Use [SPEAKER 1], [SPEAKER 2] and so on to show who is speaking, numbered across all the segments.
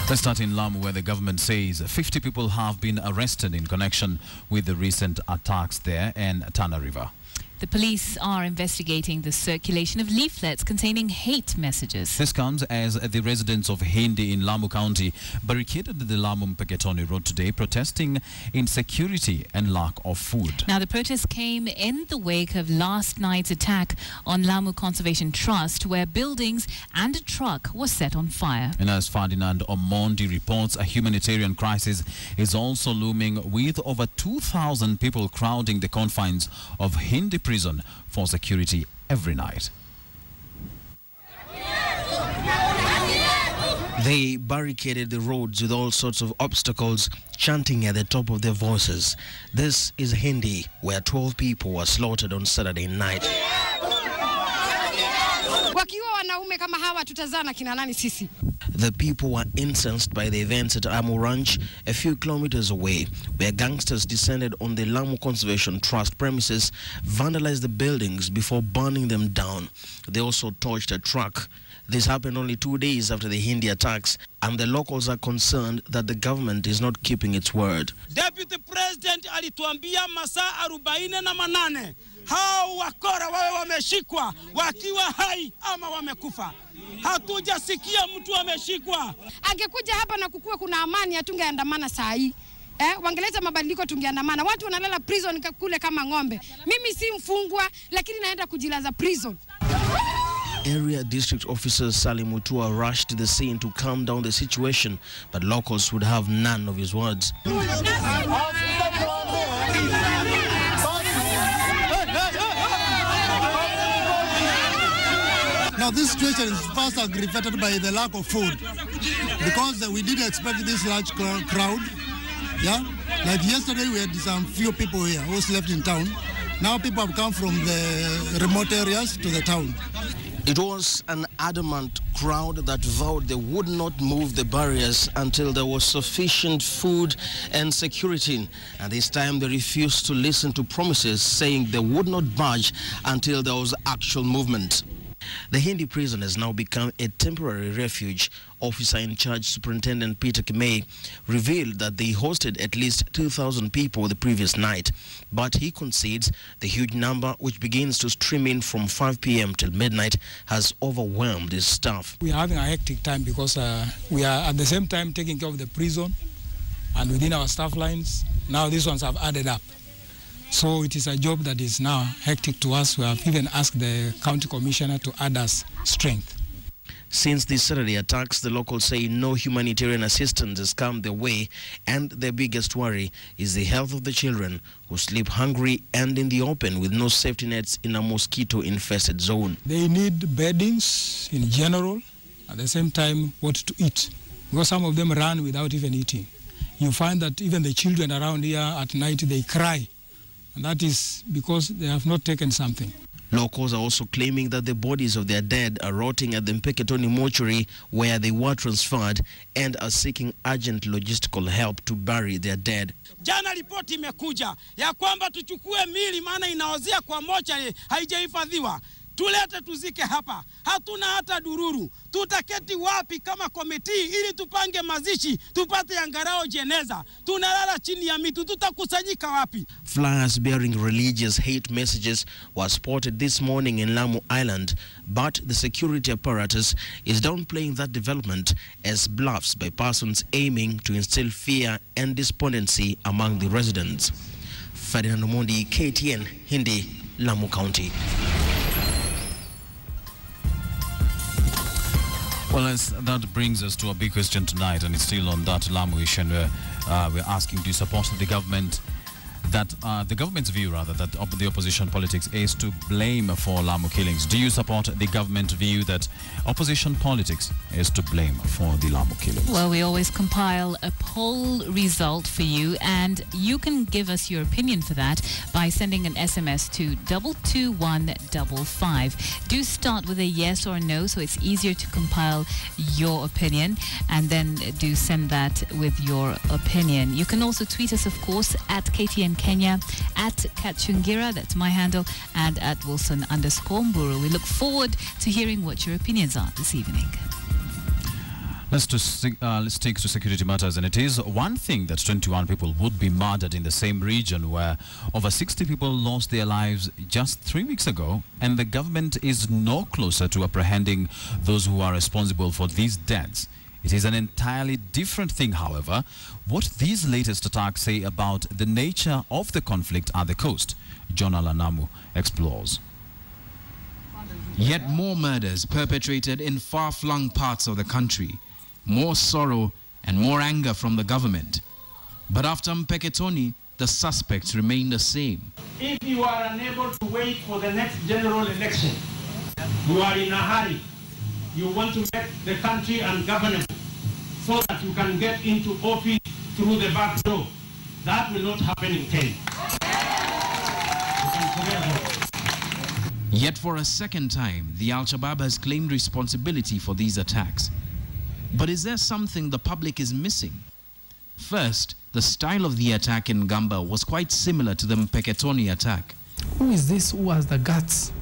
[SPEAKER 1] Let's start in Lamu, where the government says 50 people have been arrested in connection with the recent attacks there in Tana River.
[SPEAKER 2] The police are investigating the circulation of leaflets containing hate messages.
[SPEAKER 1] This comes as the residents of Hindi in Lamu County barricaded the Lamu-Mpeketoni road today, protesting insecurity and lack of food.
[SPEAKER 2] Now, the protest came in the wake of last night's attack on Lamu Conservation Trust, where buildings and a truck was set on fire.
[SPEAKER 1] And as Ferdinand Omondi reports, a humanitarian crisis is also looming, with over 2,000 people crowding the confines of Hindi prison for security every night.
[SPEAKER 3] They barricaded the roads with all sorts of obstacles, chanting at the top of their voices. This is Hindi, where 12 people were slaughtered on Saturday night. The people were incensed by the events at Amu Ranch, a few kilometers away, where gangsters descended on the Lamu Conservation Trust premises, vandalized the buildings before burning them down. They also torched a truck. This happened only 2 days after the Hindi attacks, and the locals are concerned that the government is not keeping its word.
[SPEAKER 4] Deputy President alituambia masaa 48 hao wakora wawe wameshikwa wakiwa hai ama wamekufa. Hatujasikia mtu ameshikwa.
[SPEAKER 5] Angekuja hapa na kukua kuna amani, hatungeandamana saa hii. Wangeleta mabadiliko, tungeandamana. Watu wanalala prison kule kama ng'ombe. Mimi si mfungwa, lakini naenda kujilaza prison.
[SPEAKER 3] Area district officer Salim Mutua rushed to the scene to calm down the situation, but locals would have none of his words.
[SPEAKER 6] Now this situation is first aggravated by the lack of food, because we didn't expect this large crowd. Yeah, like yesterday we had some few people here who slept in town. Now people have come from the remote areas to the town.
[SPEAKER 3] It was an adamant crowd that vowed they would not move the barriers until there was sufficient food and security. And this time they refused to listen to promises, saying they would not budge until there was actual movement. The Hindi prison has now become a temporary refuge. Officer in charge, Superintendent Peter Kimei, revealed that they hosted at least 2,000 people the previous night. But he concedes the huge number, which begins to stream in from 5 p.m. till midnight, has overwhelmed his staff.
[SPEAKER 7] We are having a hectic time because we are at the same time taking care of the prison and within our staff lines. Now these ones have added up. So it is a job that is now hectic to us. We have even asked the county commissioner to add us strength.
[SPEAKER 3] Since the Saturday attacks, the locals say no humanitarian assistance has come their way, and their biggest worry is the health of the children, who sleep hungry and in the open with no safety nets in a mosquito-infested zone.
[SPEAKER 7] They need beddings in general, at the same time what to eat, because some of them run without even eating. You find that even the children around here at night, they cry, and that is because they have not taken something.
[SPEAKER 3] Locals are also claiming that the bodies of their dead are rotting at the Mpeketoni mortuary, where they were transferred, and are seeking urgent logistical help to bury their dead.
[SPEAKER 4] Jana ripoti imekuja ya kwamba tuchukue mili, maana inaozea kwa mortuary, haijahifadhiwa. Tulete tuzike hapa. Hatuna hata dururu. Tutaketi wapi kama komiti ili tupange mazishi, tupate angarao jeneza? Tunalala chini ya miti, tutakusanyika wapi?
[SPEAKER 3] Flyers bearing religious hate messages were spotted this morning in Lamu Island, but the security apparatus is downplaying that development as bluffs by persons aiming to instill fear and despondency among the residents. Ferdinand Omondi, KTN, Hindi, Lamu County.
[SPEAKER 1] Well, that brings us to a big question tonight, and it's still on that Lamu issue, and we're asking, do you support the government, that the government's view rather, that the opposition politics is to blame for Lamu killings? Do you support the government view that opposition politics is to blame for the Lamu killings?
[SPEAKER 2] Well, we always compile a poll result for you, and you can give us your opinion for that by sending an SMS to 22155. Do start with a yes or no, so it's easier to compile your opinion, and then do send that with your opinion. You can also tweet us, of course, at KTN Kenya, at Kachungira, that's my handle, and at Wilson_Mburu. We look forward to hearing what your opinions are this evening.
[SPEAKER 1] Let's stick to security matters, and it is one thing that 21 people would be murdered in the same region where over 60 people lost their lives just 3 weeks ago, and the government is no closer to apprehending those who are responsible for these deaths. It is an entirely different thing, however, what these latest attacks say about the nature of the conflict at the coast. John Lamu explores.
[SPEAKER 8] Yet more murders perpetrated in far-flung parts of the country. More sorrow and more anger from the government. But after Mpeketoni, the suspects remain the same.
[SPEAKER 4] If you are unable to wait for the next general election, you are in a hurry. You want to make the country ungovernable so that you can get into office through the back door. That will not happen in Kenya.
[SPEAKER 8] Yet for a second time, the Al-Shabaab has claimed responsibility for these attacks. But is there something the public is missing? First, the style of the attack in Gamba was quite similar to the Mpeketoni attack.
[SPEAKER 9] Who is this who has the guts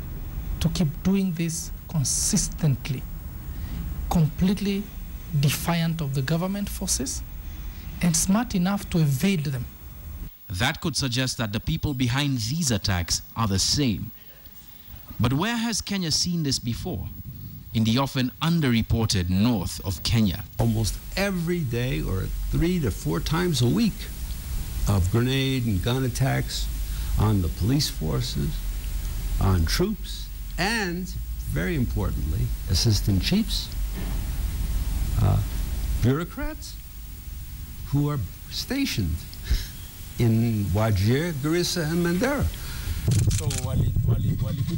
[SPEAKER 9] to keep doing this consistently, completely defiant of the government forces, and smart enough to evade them?
[SPEAKER 8] That could suggest that the people behind these attacks are the same. But where has Kenya seen this before? In the often underreported north of Kenya.
[SPEAKER 10] Almost every day or 3 to 4 times a week of grenade and gun attacks on the police forces, on troops, and very importantly, assistant chiefs, bureaucrats who are stationed in Wajir, Garissa, and Mandera.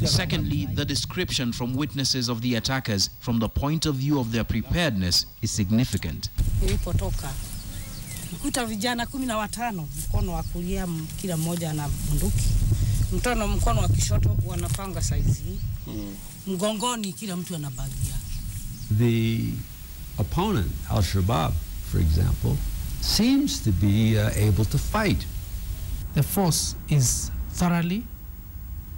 [SPEAKER 8] Secondly, the description from witnesses of the attackers from the point of view of their preparedness is significant.
[SPEAKER 11] Nilipotoka nikuta vijana 15 mkono wa kulia kila mmoja ana bunduki, mkono wa kishoto wanapanga saizi, mgongoni kila mtu ana bagi yake.
[SPEAKER 10] The opponent, Al-Shabaab, for example, seems to be able to fight.
[SPEAKER 9] The force is thoroughly,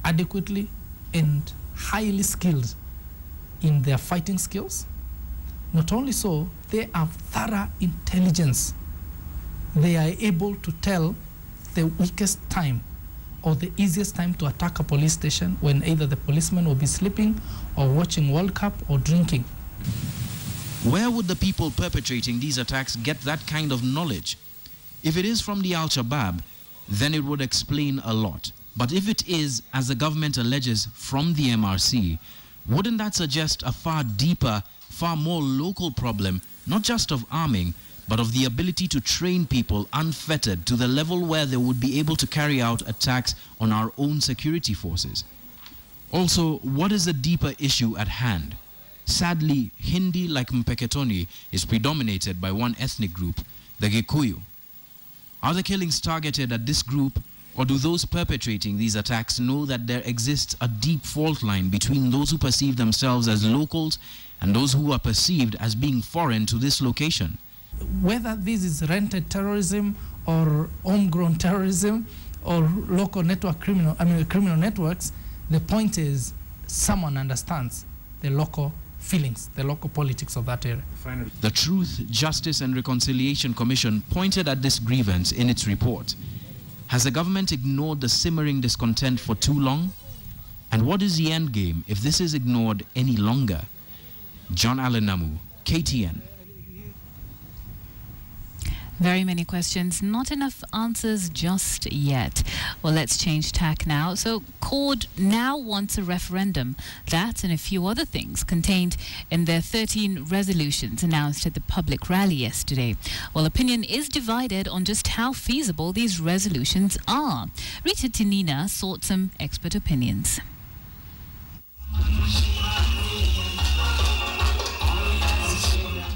[SPEAKER 9] adequately, and highly skilled in their fighting skills. Not only so, they have thorough intelligence. They are able to tell the weakest time or the easiest time to attack a police station when either the policeman will be sleeping or watching World Cup or drinking.
[SPEAKER 8] Where would the people perpetrating these attacks get that kind of knowledge? If it is from the Al-Shabaab, then it would explain a lot. But if it is, as the government alleges, from the MRC, wouldn't that suggest a far deeper, far more local problem, not just of arming, but of the ability to train people unfettered to the level where they would be able to carry out attacks on our own security forces? Also, what is the deeper issue at hand? Sadly, Hindi, like Mpeketoni, is predominated by one ethnic group, the Gikuyu. Are the killings targeted at this group, or do those perpetrating these attacks know that there exists a deep fault line between those who perceive themselves as locals and those who are perceived as being foreign to this location?
[SPEAKER 9] Whether this is rented terrorism or homegrown terrorism or local network criminal networks, the point is someone understands the local feelings, the local politics of that area.
[SPEAKER 8] The Truth, Justice and Reconciliation Commission pointed at this grievance in its report. Has the government ignored the simmering discontent for too long? And what is the end game if this is ignored any longer? John Lamu, KTN.
[SPEAKER 2] Very many questions, not enough answers just yet. Well, let's change tack now. So, CORD now wants a referendum. That and a few other things contained in their 13 resolutions announced at the public rally yesterday. Well, opinion is divided on just how feasible these resolutions are. Rita Tinina sought some expert opinions.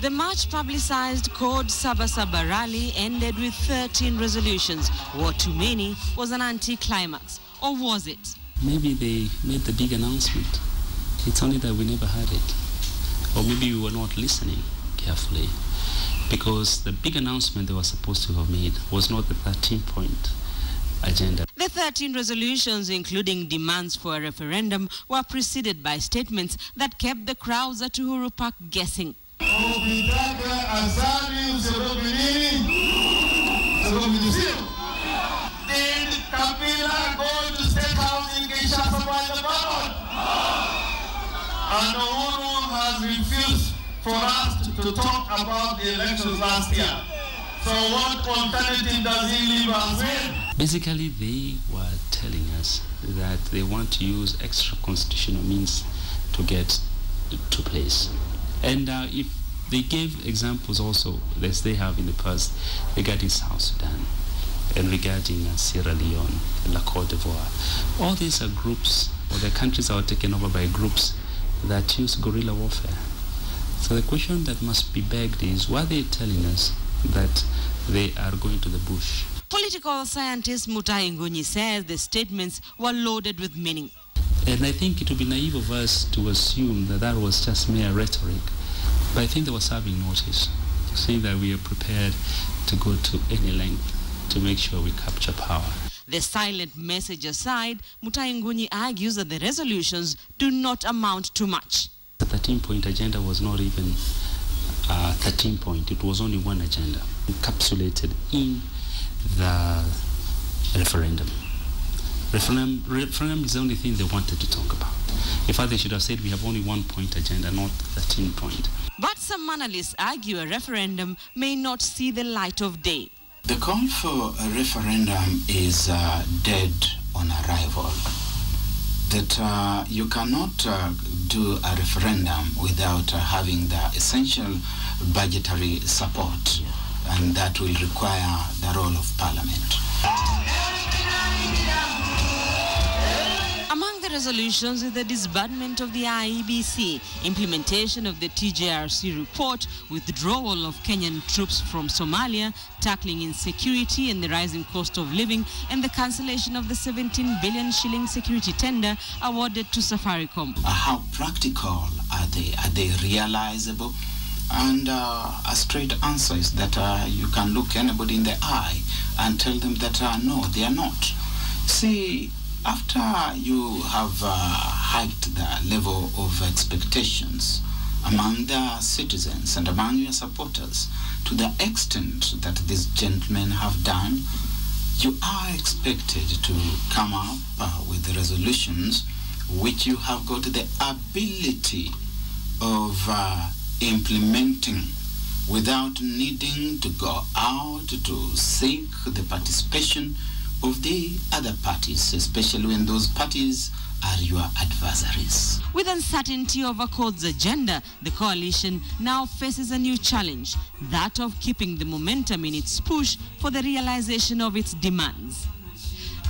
[SPEAKER 12] The much-publicized CORD Saba Saba rally ended with 13 resolutions. What too many was an anti-climax. Or was it?
[SPEAKER 13] Maybe they made the big announcement. It's only that we never heard it. Or maybe we were not listening carefully. Because the big announcement they were supposed to have made was not the 13-point agenda.
[SPEAKER 12] The 13 resolutions, including demands for a referendum, were preceded by statements that kept the crowds at Uhuru Park guessing.
[SPEAKER 14] Did Kabila go to State House in Kinshasa by the ballot? And Uhuru has refused for us to talk about the elections last year. So what alternative does he leave us with?
[SPEAKER 13] Basically, they were telling us that they want to use extra constitutional means to get to place. And if they gave examples also, as they have in the past, regarding South Sudan and regarding Sierra Leone, La Côte d'Ivoire. All these are groups, or the countries that were taken over by groups that use guerrilla warfare. So the question that must be begged is, why are they telling us that they are going to the bush?
[SPEAKER 12] Political scientist Mutahi Ngunyi says the statements were loaded with meaning.
[SPEAKER 13] And I think it would be naive of us to assume that that was just mere rhetoric. But I think they were serving notice, saying that we are prepared to go to any length to make sure we capture power.
[SPEAKER 12] The silent message aside, Mutahi Ngunyi argues that the resolutions do not amount to much.
[SPEAKER 13] The 13-point agenda was not even 13-point. It was only one agenda, encapsulated in the referendum. Referendum is the only thing they wanted to talk about. In fact, they should have said we have only 1-point agenda, not 13-point.
[SPEAKER 12] But some analysts argue a referendum may not see the light of day.
[SPEAKER 15] The call for a referendum is dead on arrival. That you cannot do a referendum without having the essential budgetary support, and that will require the role of Parliament.
[SPEAKER 12] Among the resolutions is the disbandment of the IEBC, implementation of the TJRC report, withdrawal of Kenyan troops from Somalia, tackling insecurity and the rising cost of living, and the cancellation of the 17 billion shilling security tender awarded to Safaricom.
[SPEAKER 15] How practical are they? Are they realizable? And a straight answer is that you can look anybody in the eye and tell them that no, they are not. See, after you have hiked the level of expectations among the citizens and among your supporters to the extent that these gentlemen have done, you are expected to come up with the resolutions which you have got the ability of implementing without needing to go out to seek the participation of the other parties, especially when those parties are your adversaries.
[SPEAKER 12] With uncertainty over CORD's agenda, the coalition now faces a new challenge, that of keeping the momentum in its push for the realization of its demands.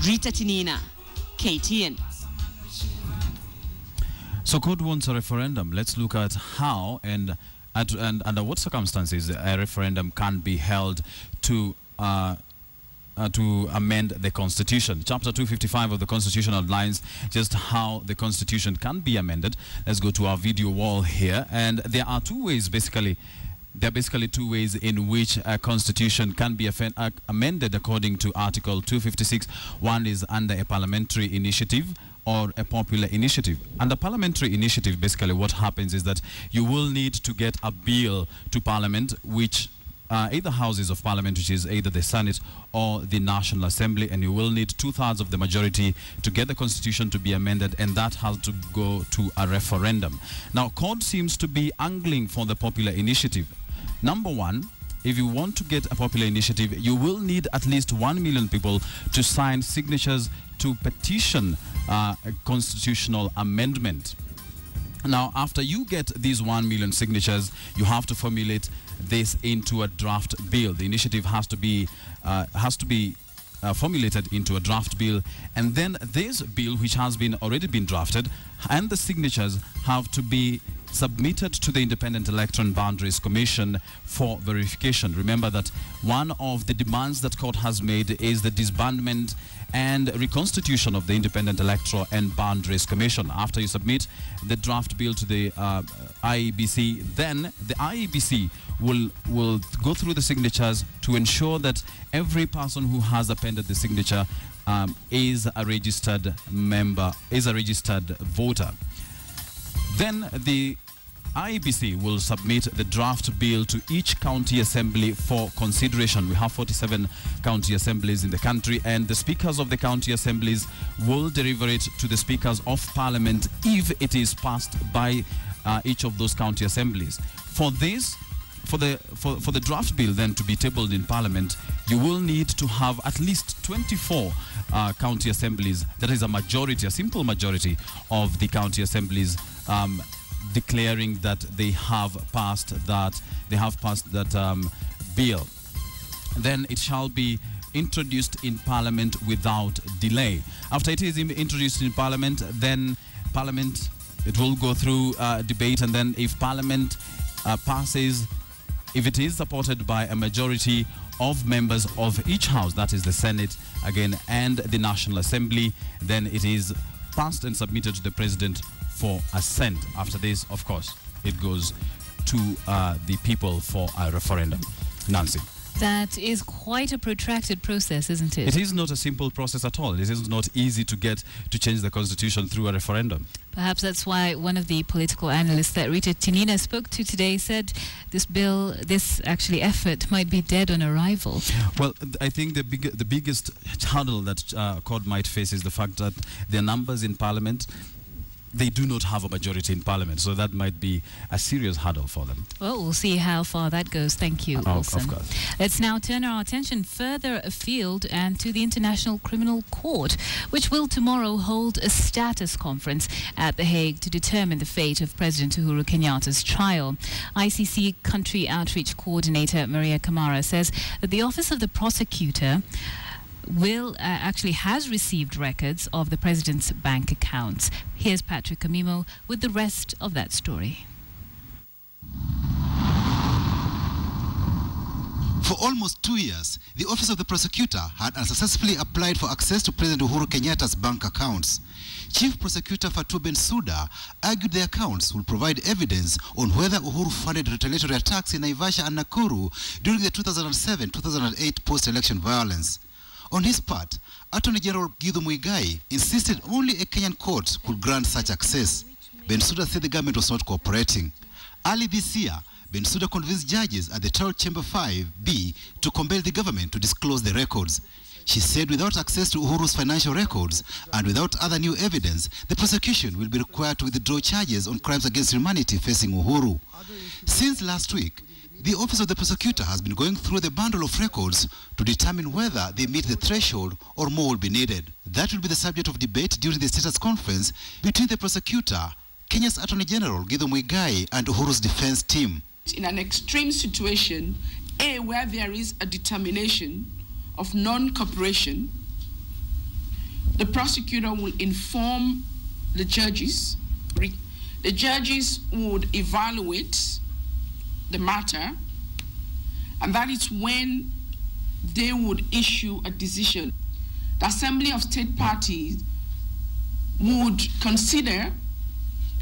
[SPEAKER 12] Rita Tinina, KTN.
[SPEAKER 1] So CORD wants a referendum. Let's look at how and under what circumstances a referendum can be held to amend the Constitution. Chapter 255 of the Constitution outlines just how the Constitution can be amended. Let's go to our video wall here. And there are two ways, basically. There are basically two ways in which a Constitution can be amended according to Article 256. One is under a parliamentary initiative or a popular initiative. Under parliamentary initiative, basically what happens is that you will need to get a bill to Parliament which either houses of Parliament, which is either the Senate or the National Assembly, and you will need 2/3 of the majority to get the Constitution to be amended, and that has to go to a referendum. Now, CORD seems to be angling for the popular initiative. Number one, if you want to get a popular initiative, you will need at least 1 million people to sign signatures to petition a constitutional amendment. Now, after you get these 1 million signatures, you have to formulate this into a draft bill. The initiative has to be formulated into a draft bill, and then this bill, which has already been drafted, and the signatures have to be submitted to the Independent Electoral and Boundaries Commission for verification. Remember that one of the demands that CORD has made is the disbandment and reconstitution of the Independent Electoral and Boundaries Commission. After you submit the draft bill to the IEBC, then the IEBC will go through the signatures to ensure that every person who has appended the signature is a registered member, is a registered voter. Then the IEBC will submit the draft bill to each county assembly for consideration. We have 47 county assemblies in the country, and the speakers of the county assemblies will deliver it to the speakers of parliament if it is passed by each of those county assemblies. For the draft bill then to be tabled in parliament, you will need to have at least 24 county assemblies. That is a majority, a simple majority of the county assemblies declaring that they have passed that bill. Then it shall be introduced in parliament without delay. After it is introduced in parliament, then parliament, it will go through debate, and then if parliament passes, if it is supported by a majority of members of each house, that is the Senate again and the National Assembly, then it is passed and submitted to the President for assent. After this, of course, it goes to the people for a referendum. Nancy.
[SPEAKER 2] That is quite a protracted process, isn't it?
[SPEAKER 1] It is not a simple process at all. It is not easy to get to change the constitution through a referendum.
[SPEAKER 2] Perhaps that's why one of the political analysts that Rita Tinina spoke to today said this actually effort might be dead on arrival.
[SPEAKER 1] Well, I think the biggest hurdle that CORD might face is the fact that their numbers in parliament, they do not have a majority in parliament, so that might be a serious hurdle for them.
[SPEAKER 2] Well, we'll see how far that goes. Thank you, Olsen.
[SPEAKER 1] Of course.
[SPEAKER 2] Let's now turn our attention further afield and to the International Criminal Court, which will tomorrow hold a status conference at The Hague to determine the fate of President Uhuru Kenyatta's trial. ICC Country Outreach Coordinator Maria Kamara says that the Office of the Prosecutor actually has received records of the president's bank accounts. Here's Patrick Amimo with the rest of that story.
[SPEAKER 16] For almost 2 years, the Office of the Prosecutor had unsuccessfully applied for access to President Uhuru Kenyatta's bank accounts. Chief Prosecutor Fatou Bensouda argued the accounts will provide evidence on whether Uhuru funded retaliatory attacks in Naivasha and Nakuru during the 2007-2008 post-election violence. On his part, Attorney General Githu Muigai insisted only a Kenyan court could grant such access. Bensouda said the government was not cooperating. Early this year, Bensouda convinced judges at the Trial Chamber 5B to compel the government to disclose the records. She said without access to Uhuru's financial records and without other new evidence, the prosecution will be required to withdraw charges on crimes against humanity facing Uhuru. Since last week, the Office of the Prosecutor has been going through the bundle of records to determine whether they meet the threshold or more will be needed. That will be the subject of debate during the status conference between the prosecutor, Kenya's Attorney General Githu Muigai, and Uhuru's defense team.
[SPEAKER 17] In an extreme situation, where there is a determination of non-cooperation, the prosecutor will inform the judges. The judges would evaluate the matter, and that is when they would issue a decision. The Assembly of State Parties would consider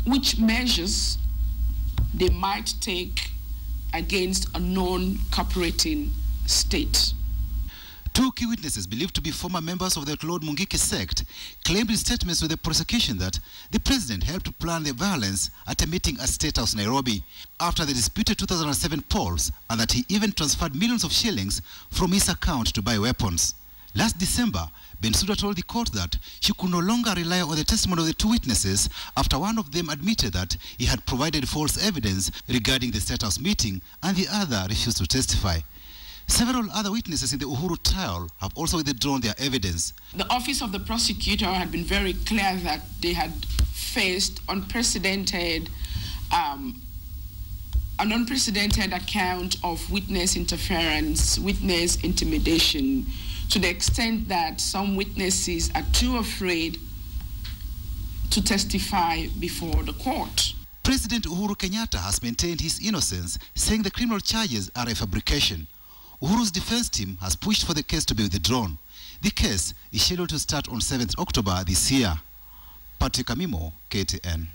[SPEAKER 17] which measures they might take against a non-cooperating state.
[SPEAKER 16] Two key witnesses believed to be former members of the Lord Mungiki sect claimed in statements to the prosecution that the president helped to plan the violence at a meeting at State House, Nairobi, after the disputed 2007 polls, and that he even transferred millions of shillings from his account to buy weapons. Last December, Bensouda told the court that she could no longer rely on the testimony of the two witnesses after one of them admitted that he had provided false evidence regarding the State House meeting and the other refused to testify. Several other witnesses in the Uhuru trial have also withdrawn their evidence.
[SPEAKER 17] The Office of the Prosecutor had been very clear that they had faced an unprecedented account of witness interference, witness intimidation, to the extent that some witnesses are too afraid to testify before the court.
[SPEAKER 16] President Uhuru Kenyatta has maintained his innocence, saying the criminal charges are a fabrication. Uhuru's defense team has pushed for the case to be withdrawn. The case is scheduled to start on 7th October this year. Patrick Amimo, KTN.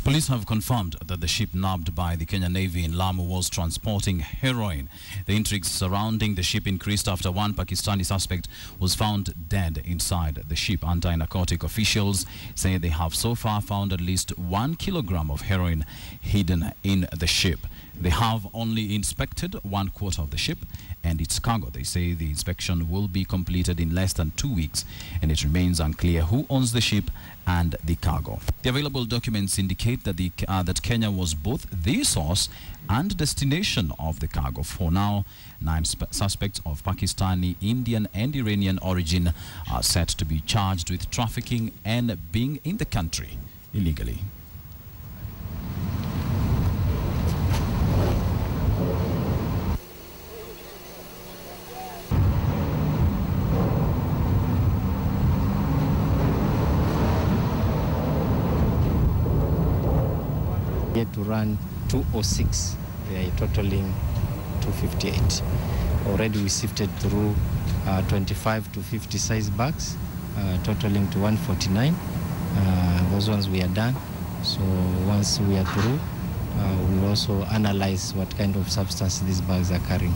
[SPEAKER 1] Police have confirmed that the ship nabbed by the Kenya Navy in Lamu was transporting heroin. The intrigues surrounding the ship increased after one Pakistani suspect was found dead inside the ship. Anti-narcotic officials say they have so far found at least 1 kilogram of heroin hidden in the ship. They have only inspected 1/4 of the ship and its cargo. They say the inspection will be completed in less than 2 weeks, and it remains unclear who owns the ship and the cargo. The available documents indicate that that Kenya was both the source and destination of the cargo. For now, 9 suspects of Pakistani, Indian and Iranian origin are set to be charged with trafficking and being in the country illegally.
[SPEAKER 18] Yet to run 206, they are totaling 258. Already we sifted through 25 to 50 size bags, totaling to 149. Those ones we are done. So once we are through, we'll also analyze what kind of substance these bags are carrying.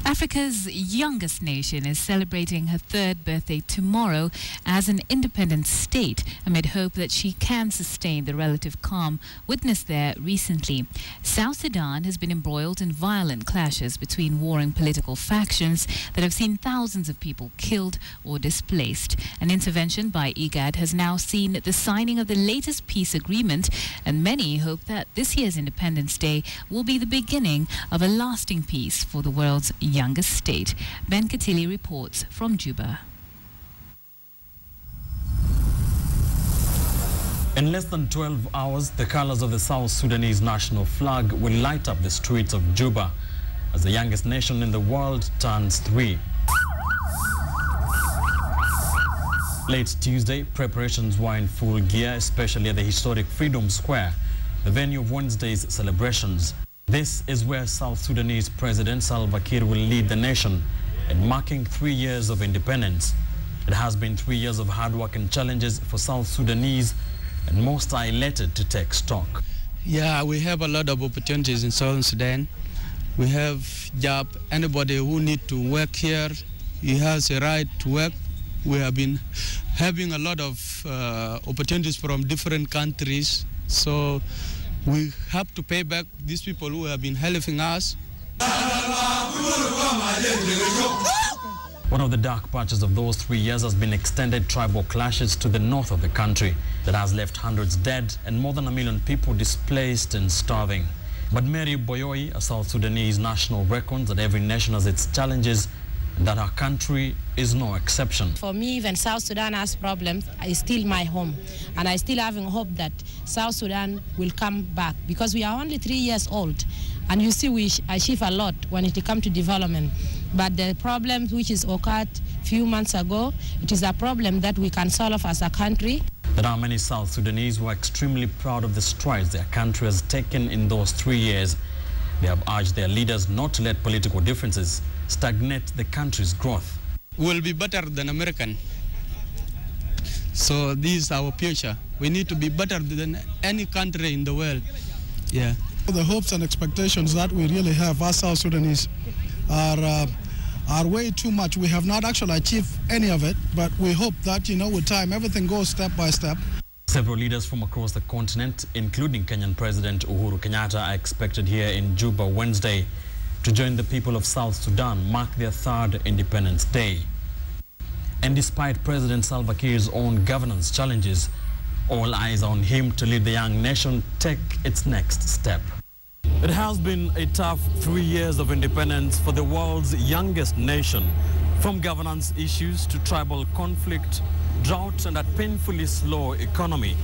[SPEAKER 2] Africa's youngest nation is celebrating her 3rd birthday tomorrow as an independent state amid hope that she can sustain the relative calm witnessed there recently. South Sudan has been embroiled in violent clashes between warring political factions that have seen thousands of people killed or displaced. An intervention by IGAD has now seen the signing of the latest peace agreement, and many hope that this year's Independence Day will be the beginning of a lasting peace for the world's youngest state. Ben Katili reports from Juba.
[SPEAKER 19] In less than 12 hours, the colors of the South Sudanese national flag will light up the streets of Juba as the youngest nation in the world turns 3. Late Tuesday, preparations were in full gear, especially at the historic Freedom Square, the venue of Wednesday's celebrations. This is where South Sudanese President Salva Kiir will lead the nation in marking 3 years of independence. It has been 3 years of hard work and challenges for South Sudanese, and most are elated to take stock.
[SPEAKER 20] Yeah, we have a lot of opportunities in Southern Sudan. We have job. Anybody who need to work here, he has a right to work. We have been having a lot of opportunities from different countries. So we have to pay back these people who have been helping us.
[SPEAKER 19] One of the dark patches of those 3 years has been extended tribal clashes to the north of the country that has left hundreds dead and more than 1 million people displaced and starving. But Mary Boyoi, a South Sudanese national, reckons that every nation has its challenges and that our country is no exception.
[SPEAKER 21] For me, even South Sudan has problems, it's still my home. And I still having hope that South Sudan will come back because we are only 3 years old. And you see, we achieve a lot when it comes to development. But the problem which is occurred a few months ago, it is a problem that we can solve as a country.
[SPEAKER 19] There are many South Sudanese who are extremely proud of the strides their country has taken in those 3 years. They have urged their leaders not to let political differences stagnate the country's growth.
[SPEAKER 20] We'll be better than American. So this is our future. We need to be better than any country in the world. Yeah.
[SPEAKER 22] The hopes and expectations that we really have as South Sudanese are way too much. We have not actually achieved any of it, but we hope that, with time, everything goes step by step.
[SPEAKER 19] Several leaders from across the continent, including Kenyan President Uhuru Kenyatta, are expected here in Juba Wednesday to join the people of South Sudan mark their 3rd Independence Day. And despite President Salva Kiir's own governance challenges, all eyes are on him to lead the young nation take its next step. It has been a tough 3 years of independence for the world's youngest nation, from governance issues to tribal conflict, drought and a painfully slow economy.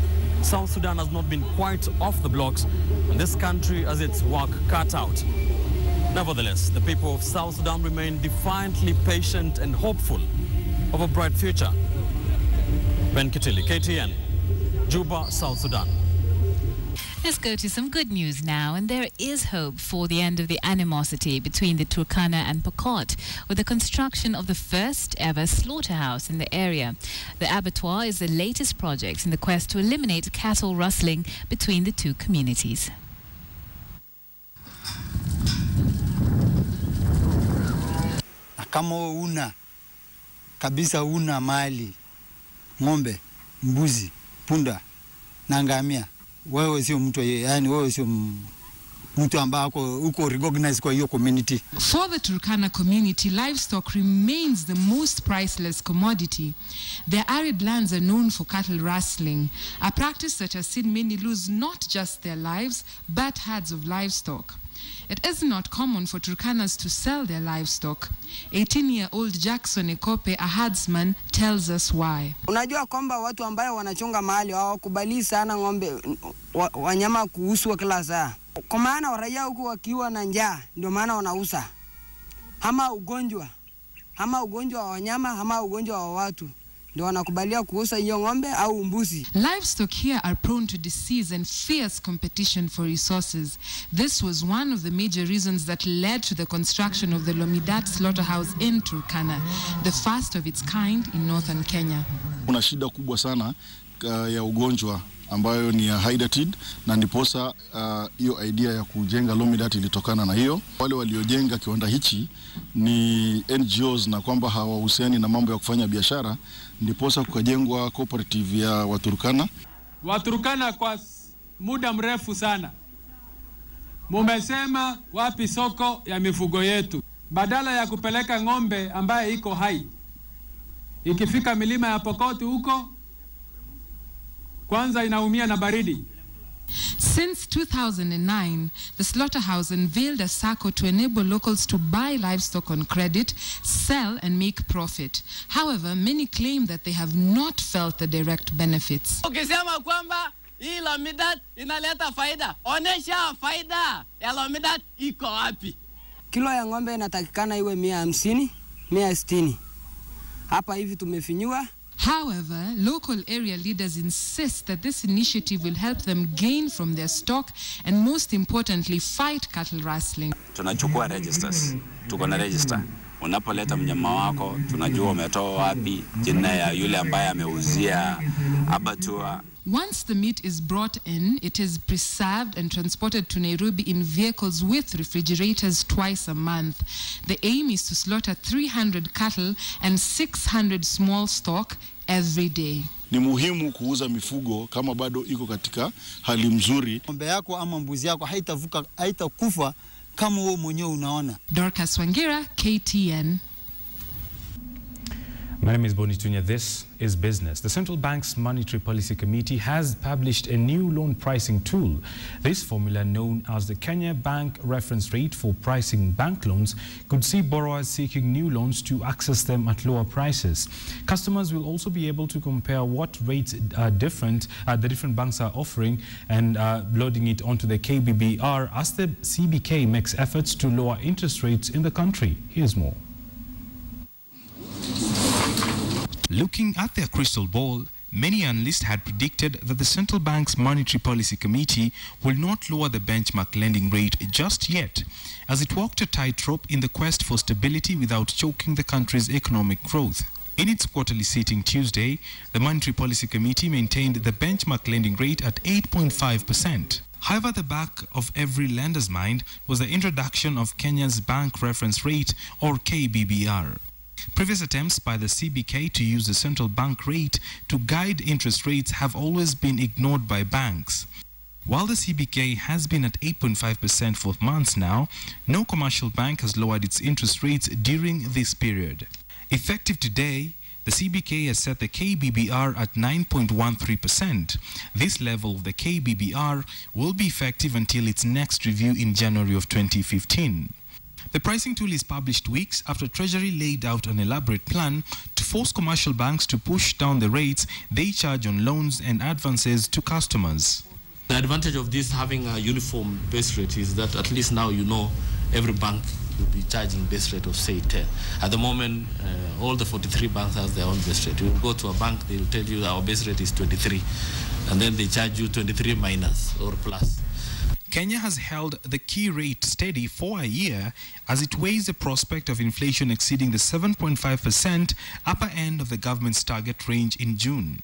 [SPEAKER 19] South Sudan has not been quite off the blocks, and this country has its work cut out. Nevertheless, the people of South Sudan remain defiantly patient and hopeful of a bright future. Ben Kitili, KTN, Juba, South Sudan.
[SPEAKER 2] Let's go to some good news now, and there is hope for the end of the animosity between the Turkana and Pokot with the construction of the first ever slaughterhouse in the area. The abattoir is the latest project in the quest to eliminate cattle rustling between the two communities.
[SPEAKER 5] Kama una kabisa una mali, ng'ombe, mbuzi, punda na ngamia, wewe sio mtu, yani wewe sio mtu ambako uko recognized kwa hiyo community.
[SPEAKER 6] For the Turkana community, livestock remains the most priceless commodity. Their arid lands are known for cattle rustling, a practice that has seen many lose not just their lives, but herds of livestock. It is not common for Turkanas to sell their livestock. 18-year-old Jackson Ekope, a herdsman, tells us why.
[SPEAKER 23] Unajua kwamba watu ambao wanachunga mahali hawakubali sana ng'ombe wanyama kuuzwa kila saa. Kwa maana raia huko wakiwa na njaa ndio maana wanauza. Ama ugonjwa wa wanyama, ama ugonjwa wa watu ndio wanakubalia kuuza hiyo ng'ombe au mbuzi.
[SPEAKER 6] Livestock here are prone to disease and fierce competition for resources. This was one of the major reasons that led to the construction of the Lomidat Slaughterhouse in Turkana, the first of its kind in northern Kenya.
[SPEAKER 24] Kuna shida kubwa sana ya ugonjwa ambayo ni ya hydatid, na ndiposa hiyo idea ya kujenga Lomidat ilitokana na hiyo. Wale waliojenga kiwanda hichi ni NGOs na kwamba hawahusiani na mambo ya kufanya biashara, ndiposa kukajengwa cooperative ya Waturkana.
[SPEAKER 25] Waturkana kwa muda mrefu sana mumesema wapi soko ya mifugo yetu, badala ya kupeleka ng'ombe ambaye iko hai ikifika milima ya Pokot huko kwanza inaumia na baridi.
[SPEAKER 6] Since 2009, the slaughterhouse unveiled a circle to enable locals to buy livestock on credit, sell and make profit. However, many claim that they have not felt the direct benefits.
[SPEAKER 26] Ukisema kwamba hii Lomidat inaleta faida, onesha faida ya Lomidat iko wapi?
[SPEAKER 23] Kilo ya ng'ombe inatakikana iwe 150, 160. Hapa hivi tumefinyua.
[SPEAKER 6] However, local area leaders insist that this initiative will help them gain from their stock and most importantly fight cattle rustling.
[SPEAKER 27] Tunachukua registers. Tuko na register. Unapoleta mnyama wako, tunajua umetoa wapi, jina ya yule ambaye ameuzia abattoir.
[SPEAKER 6] Once the meat is brought in, it is preserved and transported to Nairobi in vehicles with refrigerators twice a month. The aim is to slaughter 300 cattle and 600 small stock every day.
[SPEAKER 24] Ni muhimu kuuza mifugo kama bado iko katika hali mzuri.
[SPEAKER 5] Ng'ombe yako ama mbuzi yako haitakufa kama wewe mwenyewe unaona.
[SPEAKER 6] Dorcas Wangira, KTN.
[SPEAKER 28] My name is Bonitunya. This is Business. The Central Bank's Monetary Policy Committee has published a new loan pricing tool. This formula, known as the Kenya Bank Reference Rate for pricing bank loans, could see borrowers seeking new loans to access them at lower prices. Customers will also be able to compare what rates are different the different banks are offering and loading it onto the KBBR as the CBK makes efforts to lower interest rates in the country. Here's more. Looking at their crystal ball, many analysts had predicted that the Central Bank's Monetary Policy Committee will not lower the benchmark lending rate just yet, as it walked a tightrope in the quest for stability without choking the country's economic growth. In its quarterly sitting Tuesday, the Monetary Policy Committee maintained the benchmark lending rate at 8.5%. However, the back of every lender's mind was the introduction of Kenya's Bank Reference Rate, or KBBR. Previous attempts by the CBK to use the central bank rate to guide interest rates have always been ignored by banks. While the CBK has been at 8.5% for months now, no commercial bank has lowered its interest rates during this period. Effective today, the CBK has set the KBBR at 9.13%. This level of the KBBR will be effective until its next review in January of 2015. The pricing tool is published weeks after Treasury laid out an elaborate plan to force commercial banks to push down the rates they charge on loans and advances to customers.
[SPEAKER 29] The advantage of this having a uniform base rate is that at least now you know
[SPEAKER 3] every bank will be charging base rate of say 10. At the moment, all the 43 banks have their own base rate. You will go to a bank, they will tell you our base rate is 23, and then they charge you 23 minus or plus.
[SPEAKER 28] Kenya has held the key rate steady for a year as it weighs the prospect of inflation exceeding the 7.5% upper end of the government's target range in June.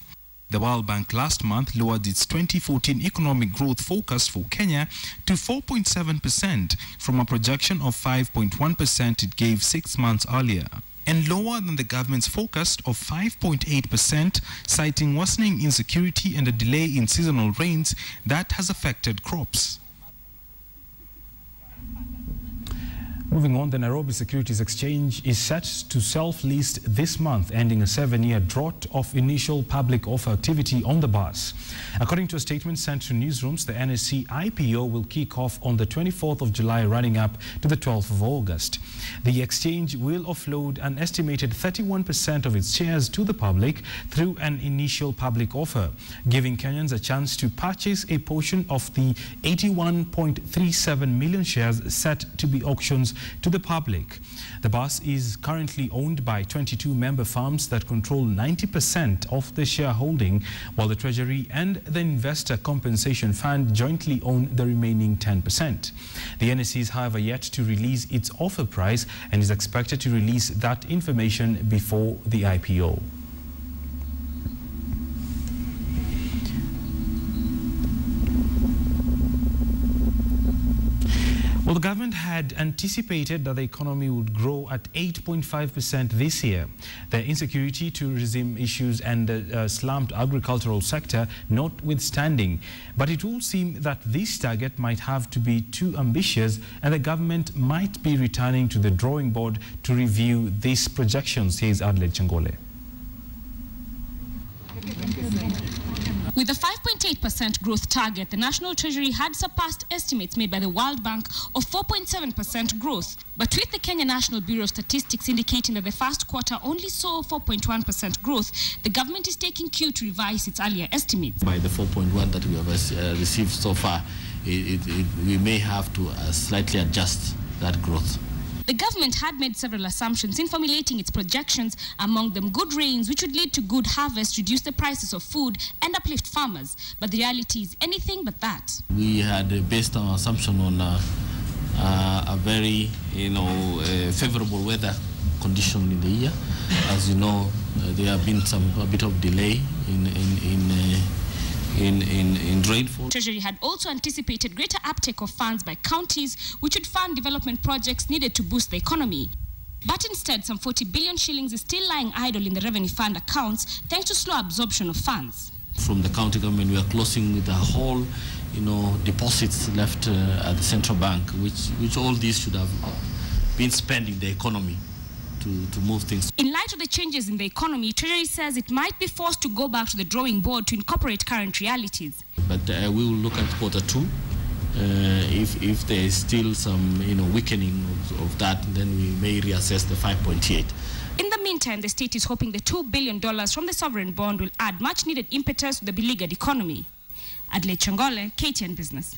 [SPEAKER 28] The World Bank last month lowered its 2014 economic growth forecast for Kenya to 4.7% from a projection of 5.1% it gave 6 months earlier, and lower than the government's forecast of 5.8%, citing worsening insecurity and a delay in seasonal rains that has affected crops.
[SPEAKER 19] Moving on, the Nairobi Securities Exchange is set to self-list this month, ending a 7-year drought of initial public offer activity on the bars. According to a statement sent to newsrooms, the NSE IPO will kick off on the 24th of July, running up to the 12th of August. The exchange will offload an estimated 31% of its shares to the public through an initial public offer, giving Kenyans a chance to purchase a portion of the 81.37 million shares set to be auctioned to the public. The bus is currently owned by 22 member firms that control 90% of the shareholding, while the Treasury and the Investor Compensation Fund jointly own the remaining 10%. The NSE is, however, yet to release its offer price and is expected to release that information before the IPO. Well, the government had anticipated that the economy would grow at 8.5% this year. The insecurity, tourism issues and the slumped agricultural sector notwithstanding. But it will seem that this target might have to be too ambitious, and the government might be returning to the drawing board to review these projections, says Adelaide Changole.
[SPEAKER 4] With a 5.8% growth target, the National Treasury had surpassed estimates made by the World Bank of 4.7% growth. But with the Kenya National Bureau of Statistics indicating that the first quarter only saw 4.1% growth, the government is taking cue to revise its earlier estimates.
[SPEAKER 3] By the 4.1 that we have received so far, we may have to slightly adjust that growth.
[SPEAKER 4] The government had made several assumptions in formulating its projections, among them good rains, which would lead to good harvest, reduce the prices of food, and uplift farmers. But the reality is anything but that.
[SPEAKER 3] We had based our assumption on a very, favorable weather condition in the year. As you know, there have been a bit of delay in rainfall.
[SPEAKER 4] Treasury had also anticipated greater uptake of funds by counties, which would fund development projects needed to boost the economy. But instead, some 40 billion shillings is still lying idle in the revenue fund accounts, thanks to slow absorption of funds.
[SPEAKER 3] From the county government, we are closing with a whole, deposits left at the central bank, which all these should have been spent in the economy to move things.
[SPEAKER 4] In light of the changes in the economy, Treasury says it might be forced to go back to the drawing board to incorporate current realities.
[SPEAKER 3] But we will look at quarter 2. If there is still some weakening of that, then we may reassess the 5.8.
[SPEAKER 4] In the meantime, the state is hoping the $2 billion from the sovereign bond will add much needed impetus to the beleaguered economy. Adelaide Changole, KTN Business.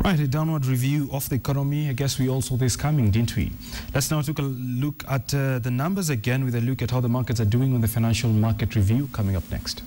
[SPEAKER 19] Right, a downward review of the economy. I guess we all saw this coming, didn't we? Let's now take a look at the numbers again with a look at how the markets are doing on the financial market review coming up next.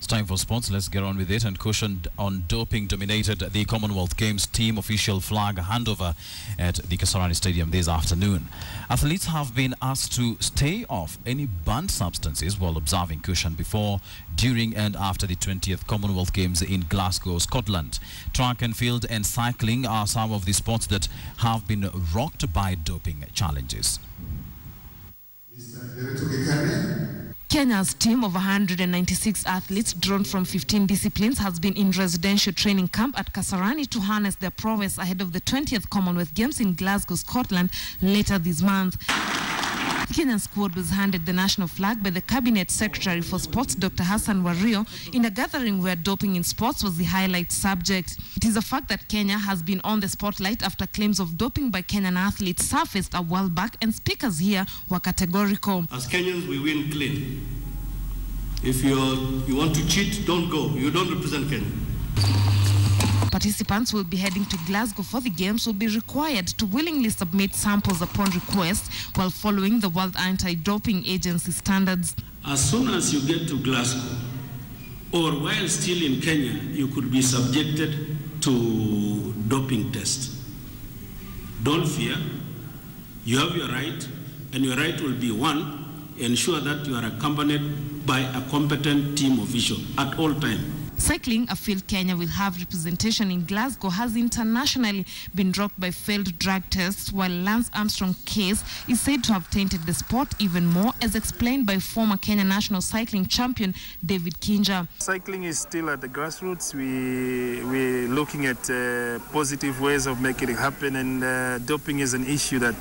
[SPEAKER 1] Time for sports. Let's get on with it. And caution on doping dominated the Commonwealth Games team official flag handover at the Kasarani Stadium this afternoon. Athletes have been asked to stay off any banned substances while observing caution before, during and after the 20th Commonwealth Games in Glasgow, Scotland. Track and field and cycling are some of the sports that have been rocked by doping challenges.
[SPEAKER 6] Kenya's team of 196 athletes drawn from 15 disciplines has been in residential training camp at Kasarani to harness their prowess ahead of the 20th Commonwealth Games in Glasgow, Scotland later this month. The Kenyan squad was handed the national flag by the Cabinet Secretary for Sports, Dr. Hassan Wario, in a gathering where doping in sports was the highlight subject. It is a fact that Kenya has been on the spotlight after claims of doping by Kenyan athletes surfaced a while back, and speakers here were categorical.
[SPEAKER 7] As Kenyans, we win clean. If you want to cheat, don't go. You don't represent Kenya.
[SPEAKER 6] Participants will be heading to Glasgow for the games will be required to willingly submit samples upon request while following the World Anti-Doping Agency standards.
[SPEAKER 7] As soon as you get to Glasgow, or while still in Kenya, you could be subjected to doping tests. Don't fear. You have your right, and your right will be one, ensure that you are accompanied by a competent team official at all times.
[SPEAKER 6] Cycling, a field Kenya will have representation in Glasgow, has internationally been dropped by failed drug tests, while Lance Armstrong's case is said to have tainted the sport even more, as explained by former Kenya national cycling champion David Kinja.
[SPEAKER 8] Cycling is still at the grassroots. We're looking at positive ways of making it happen, and doping is an issue that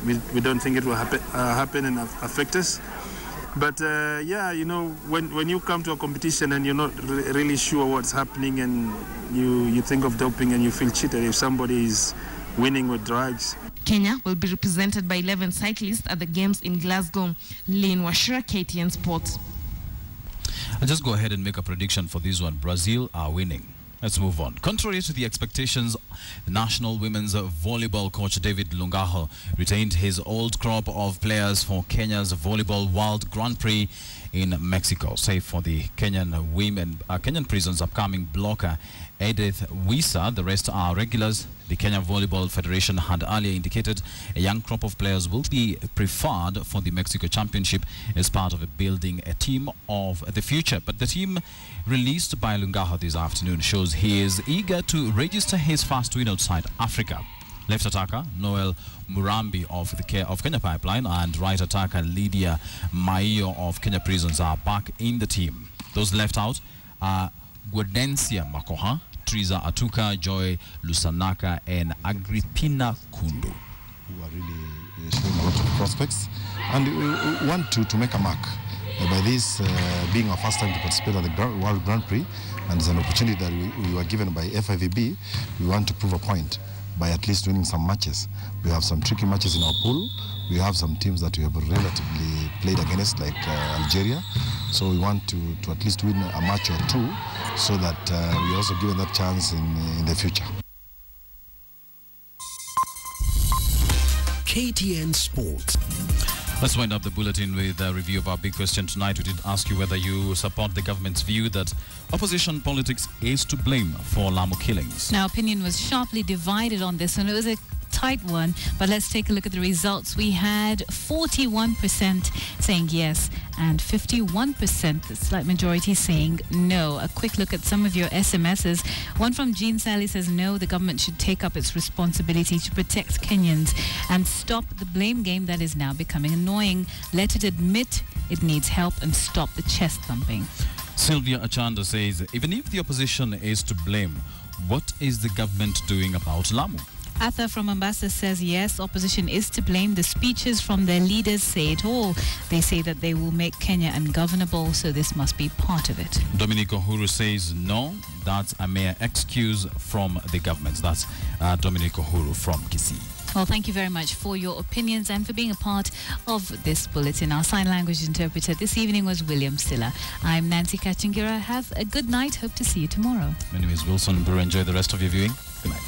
[SPEAKER 8] we don't think it will happen and affect us. But yeah, you know, when you come to a competition and you're not really sure what's happening, and you think of doping and you feel cheated if somebody is winning with drugs.
[SPEAKER 6] Kenya will be represented by 11 cyclists at the games in Glasgow. Lynn Washira, KTN Sports.
[SPEAKER 1] I'll just go ahead and make a prediction for this one. Brazil are winning. Let's move on. Contrary to the expectations, the national women's volleyball coach David Lungaho retained his old crop of players for Kenya's Volleyball World Grand Prix in Mexico. Save for the Kenyan prison's upcoming blocker Edith Wisa, the rest are regulars. The Kenya Volleyball Federation had earlier indicated a young crop of players will be preferred for the Mexico Championship as part of building a team of the future. But the team released by Lungaho this afternoon shows he is eager to register his first win outside Africa. Left attacker Noel Murambi of Kenya Pipeline and right attacker Lydia Maio of Kenya Prisons are back in the team. Those left out are Gaudensia Makoha, Triza Atuka, Joy Lusanaka, and Agrippina Kundu,
[SPEAKER 9] who are really showing a lot of prospects, and we want to make a mark by this being our first time to participate at the World Grand Prix, and it's an opportunity that we were given by FIVB. We want to prove a point by at least winning some matches. We have some tricky matches in our pool. We have some teams that we have relatively played against, like Algeria. So we want to at least win a match or two, so that we also given that chance in the future.
[SPEAKER 10] KTN Sports.
[SPEAKER 1] Let's wind up the bulletin with a review of our big question tonight. We did ask you whether you support the government's view that opposition politics is to blame for Lamu killings.
[SPEAKER 2] Now, opinion was sharply divided on this, and it was a tight one, but let's take a look at the results. We had 41% saying yes and 51%, the slight majority, saying no. A quick look at some of your SMSs. One from Jean Sally says no, the government should take up its responsibility to protect Kenyans and stop the blame game that is now becoming annoying. Let it admit it needs help and stop the chest thumping.
[SPEAKER 1] Sylvia Achanda says, even if the opposition is to blame, what is the government doing about Lamu?
[SPEAKER 2] Atha from Mombasa says yes, opposition is to blame. The speeches from their leaders say it all. They say that they will make Kenya ungovernable, so this must be part of it.
[SPEAKER 1] Dominic Uhuru says no, that's a mere excuse from the government. That's Dominic Uhuru from Kisii.
[SPEAKER 2] Well, thank you very much for your opinions and for being a part of this bulletin. Our sign language interpreter this evening was William Silla. I'm Nancy Kachingira. Have a good night. Hope to see you tomorrow.
[SPEAKER 1] My name is Wilson Brewer. Enjoy the rest of your viewing. Good night.